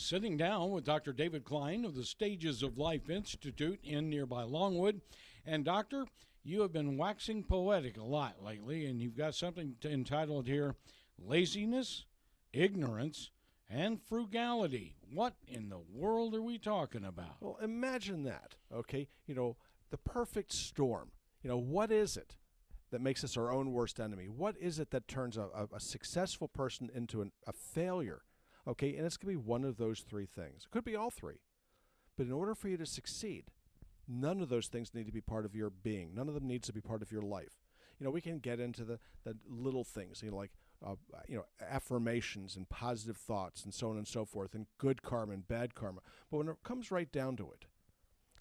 sitting down with Dr. David Klein of the Stages of Life Institute in nearby Longwood. And, Doctor, you have been waxing poetic a lot lately, and you've got something entitled here, Laziness, Ignorance, and Frugality. What in the world are we talking about? Well, imagine that, okay? The perfect storm. What is it that makes us our own worst enemy? What is it that turns a successful person into a failure? Okay, and it's going to be one of those three things. It could be all three. But in order for you to succeed, none of those things need to be part of your being. None of them needs to be part of your life. We can get into the little things, like affirmations and positive thoughts and so on and so forth, and good karma and bad karma. But when it comes right down to it,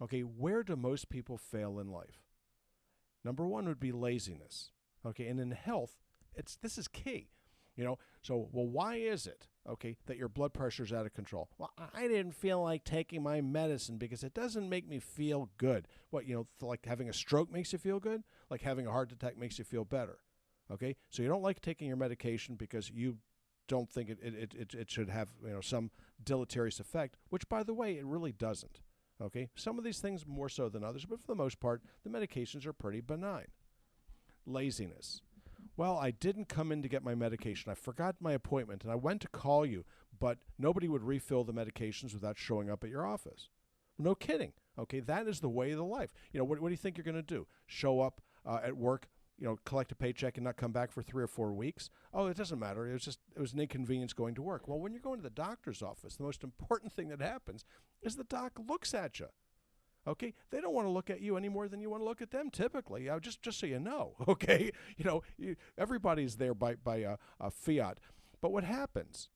okay, where do most people fail in life? Number one would be laziness. Okay, and in health, this is key. So why is it, okay, that your blood pressure is out of control? Well, I didn't feel like taking my medicine because it doesn't make me feel good. What, like having a stroke makes you feel good? Like having a heart attack makes you feel better. Okay, so you don't like taking your medication because you don't think it should have some deleterious effect, which, by the way, it really doesn't. Okay, some of these things more so than others, but for the most part, the medications are pretty benign. Laziness. Well, I didn't come in to get my medication. I forgot my appointment, and I went to call you, but nobody would refill the medications without showing up at your office. No kidding. Okay, that is the way of the life. What do you think you're going to do? Show up at work, collect a paycheck and not come back for 3 or 4 weeks? Oh, it doesn't matter. It was an inconvenience going to work. Well, when you're going to the doctor's office, the most important thing that happens is the doc looks at you. Okay, they don't want to look at you any more than you want to look at them. Typically, just so you know. Okay, everybody's there by fiat. But what happens,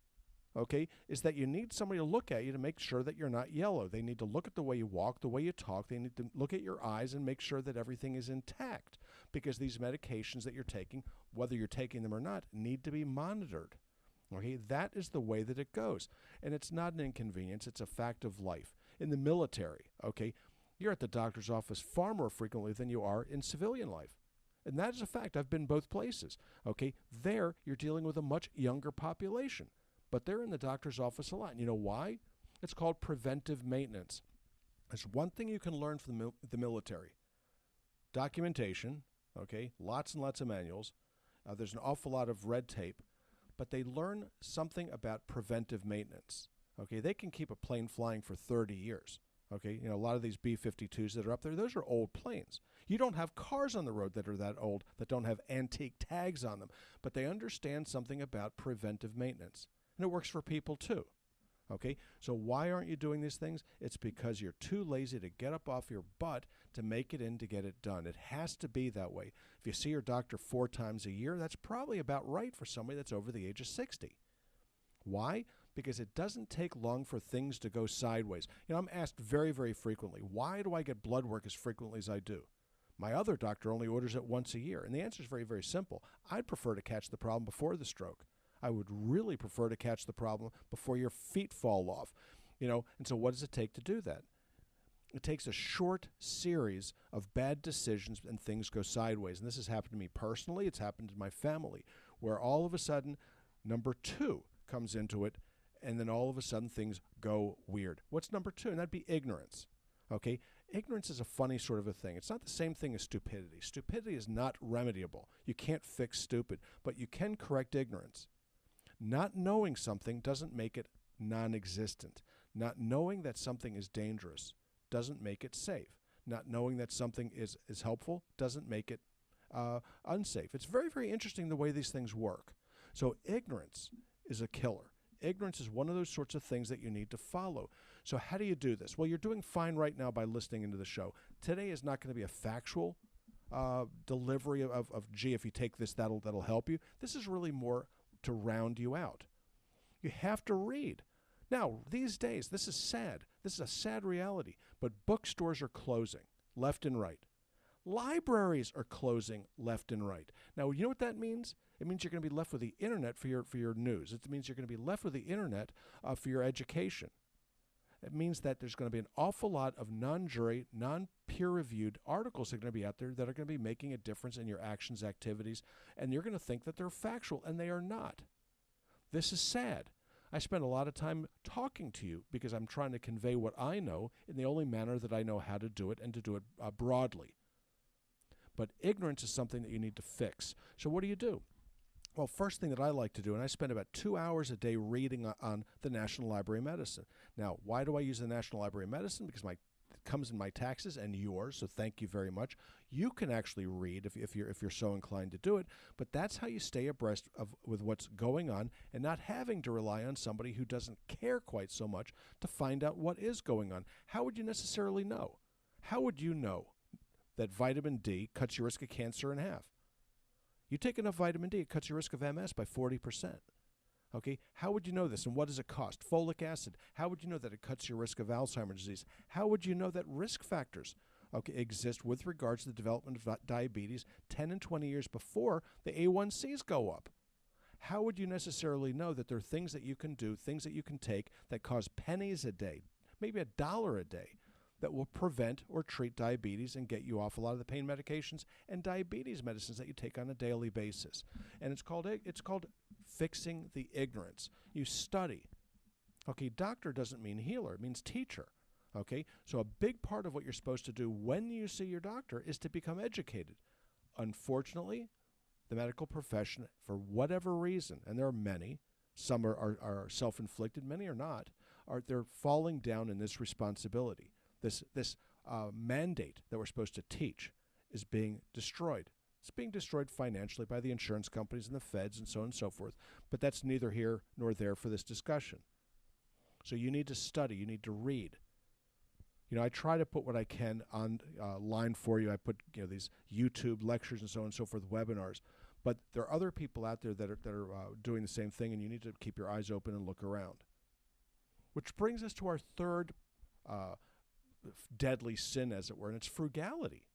okay, is that you need somebody to look at you to make sure that you're not yellow. They need to look at the way you walk, the way you talk. They need to look at your eyes and make sure that everything is intact, because these medications that you're taking, whether you're taking them or not, need to be monitored. Okay, that is the way that it goes. And it's not an inconvenience. It's a fact of life. In the military, okay, you're at the doctor's office far more frequently than you are in civilian life. And that is a fact. I've been both places. Okay, there you're dealing with a much younger population, but they're in the doctor's office a lot. And you know why? It's called preventive maintenance. There's one thing you can learn from the military. Documentation, okay, lots and lots of manuals. There's an awful lot of red tape, but they learn something about preventive maintenance. Okay, they can keep a plane flying for 30 years. Okay, a lot of these B-52s that are up there, those are old planes. You don't have cars on the road that are that old, that don't have antique tags on them, but they understand something about preventive maintenance. And it works for people too. Okay, so why aren't you doing these things? It's because you're too lazy to get up off your butt to make it in to get it done. It has to be that way. If you see your doctor 4 times a year, that's probably about right for somebody that's over the age of 60. Why? Because it doesn't take long for things to go sideways. I'm asked very, very frequently, why do I get blood work as frequently as I do? My other doctor only orders it once a year. And the answer is very, very simple. I'd prefer to catch the problem before the stroke. I would really prefer to catch the problem before your feet fall off. And so what does it take to do that? It takes a short series of bad decisions and things go sideways. And this has happened to me personally. It's happened to my family, where all of a sudden, number 2 comes into it, and then all of a sudden things go weird. What's number 2? And that'd be ignorance. Okay? Ignorance is a funny sort of a thing. It's not the same thing as stupidity. Stupidity is not remediable. You can't fix stupid, but you can correct ignorance. Not knowing something doesn't make it non-existent. Not knowing that something is dangerous doesn't make it safe. Not knowing that something is helpful doesn't make it unsafe. It's very, very interesting the way these things work. So ignorance is a killer. Ignorance is one of those sorts of things that you need to follow. So how do you do this? Well, you're doing fine right now by listening into the show. Today is not going to be a factual delivery of gee, if you take this, that'll help you. This is really more to round you out. You have to read. Now, these days, this is sad. This is a sad reality. But bookstores are closing left and right. Libraries are closing left and right. Now, you know what that means? It means you're going to be left with the internet for your news. It means you're going to be left with the internet for your education. It means that there's going to be an awful lot of non-jury, non-peer-reviewed articles that are going to be out there that are going to be making a difference in your actions, activities, and you're going to think that they're factual, and they are not. This is sad. I spend a lot of time talking to you because I'm trying to convey what I know in the only manner that I know how to do it, and to do it broadly. But ignorance is something that you need to fix. So what do? Well, first thing that I like to do, and I spend about 2 hours a day reading on the National Library of Medicine. Now, why do I use the National Library of Medicine? Because it comes in my taxes and yours, so thank you very much. You can actually read if you're so inclined to do it, but that's how you stay abreast with what's going on, and not having to rely on somebody who doesn't care quite so much to find out what is going on. How would you necessarily know? How would you know that vitamin D cuts your risk of cancer in half? You take enough vitamin D, it cuts your risk of MS by 40%. Okay, how would you know this, and what does it cost? Folic acid, how would you know that it cuts your risk of Alzheimer's disease? How would you know that risk factors exist with regards to the development of diabetes 10 and 20 years before the A1Cs go up? How would you necessarily know that there are things that you can do, things that you can take that cause pennies a day, maybe $1 a day, that will prevent or treat diabetes and get you off a lot of the pain medications and diabetes medicines that you take on a daily basis? And it's called fixing the ignorance. You study. Okay, doctor doesn't mean healer, it means teacher. Okay, so a big part of what you're supposed to do when you see your doctor is to become educated. Unfortunately, the medical profession, for whatever reason, and there are many, some are self-inflicted, many are not, they're falling down in this responsibility. This mandate that we're supposed to teach is being destroyed. It's being destroyed financially by the insurance companies and the feds and so on and so forth. But that's neither here nor there for this discussion. So you need to study. You need to read. I try to put what I can online for you. I put these YouTube lectures and so on and so forth, webinars. But there are other people out there that are doing the same thing, and you need to keep your eyes open and look around. Which brings us to our third deadly sin, as it were, and it's frugality.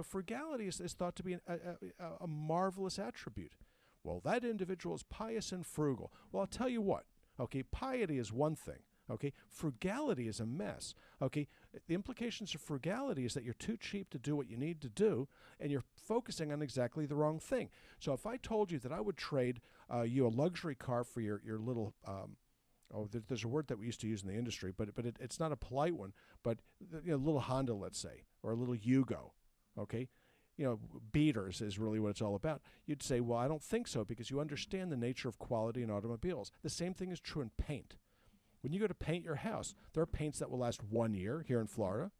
Frugality is thought to be a marvelous attribute. Well, that individual is pious and frugal. Well, I'll tell you what, okay, piety is one thing, okay? Frugality is a mess, okay? The implications of frugality is that you're too cheap to do what you need to do, and you're focusing on exactly the wrong thing. So if I told you that I would trade you a luxury car for your little there's a word that we used to use in the industry, but it's not a polite one, but a little Honda, let's say, or a little Yugo, okay? Beaters is really what it's all about. You'd say, well, I don't think so, because you understand the nature of quality in automobiles. The same thing is true in paint. When you go to paint your house, there are paints that will last 1 year here in Florida.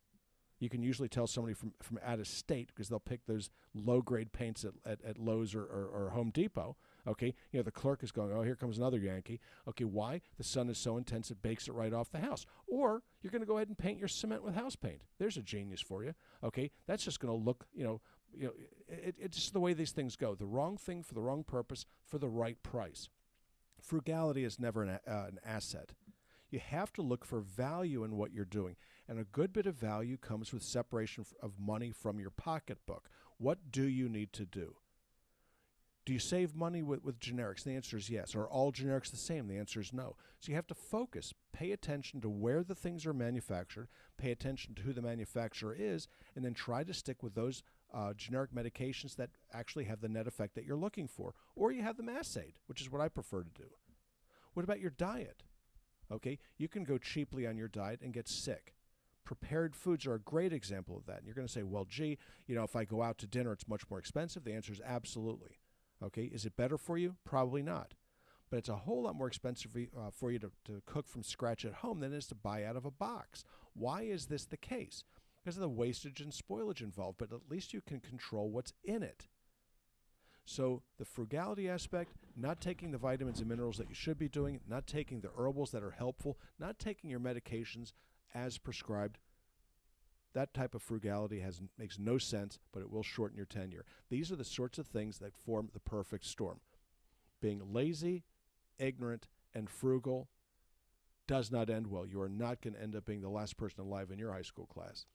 You can usually tell somebody from out of state because they'll pick those low-grade paints at Lowe's or Home Depot. Okay, the clerk is going, oh, here comes another Yankee. Okay, why? The sun is so intense it bakes it right off the house. Or you're going to go ahead and paint your cement with house paint. There's a genius for you. Okay, that's just going to look, it's just the way these things go. The wrong thing for the wrong purpose for the right price. Frugality is never an asset. You have to look for value in what you're doing. And a good bit of value comes with separation of money from your pocketbook. What do you need to do? Do you save money with generics? The answer is yes. Are all generics the same? The answer is no. So you have to focus. Pay attention to where the things are manufactured. Pay attention to who the manufacturer is. And then try to stick with those generic medications that actually have the net effect that you're looking for. Or you have them assayed, which is what I prefer to do. What about your diet? Okay, you can go cheaply on your diet and get sick. Prepared foods are a great example of that. And you're going to say, well, gee, if I go out to dinner, it's much more expensive. The answer is absolutely. Okay, is it better for you? Probably not. But it's a whole lot more expensive for you to cook from scratch at home than it is to buy out of a box. Why is this the case? Because of the wastage and spoilage involved, but at least you can control what's in it. So the frugality aspect, not taking the vitamins and minerals that you should be doing, not taking the herbals that are helpful, not taking your medications as prescribed, that type of frugality makes no sense, but it will shorten your tenure. These are the sorts of things that form the perfect storm. Being lazy, ignorant, and frugal does not end well. You are not going to end up being the last person alive in your high school class.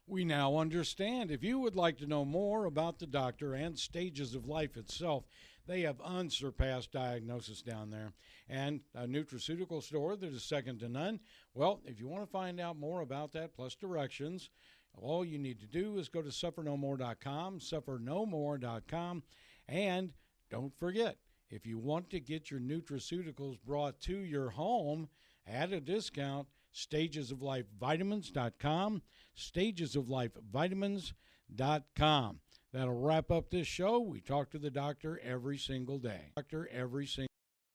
We now understand. If you would like to know more about the doctor and stages of life itself, they have unsurpassed diagnosis down there, and a nutraceutical store that is second to none. Well, if you want to find out more about that, plus directions, all you need to do is go to suffernomore.com, suffernomore.com, and don't forget, If you want to get your nutraceuticals brought to your home at a discount, stagesoflifevitamins.com, stagesoflifevitamins.com. That'll wrap up this show. We talk to the doctor every single day.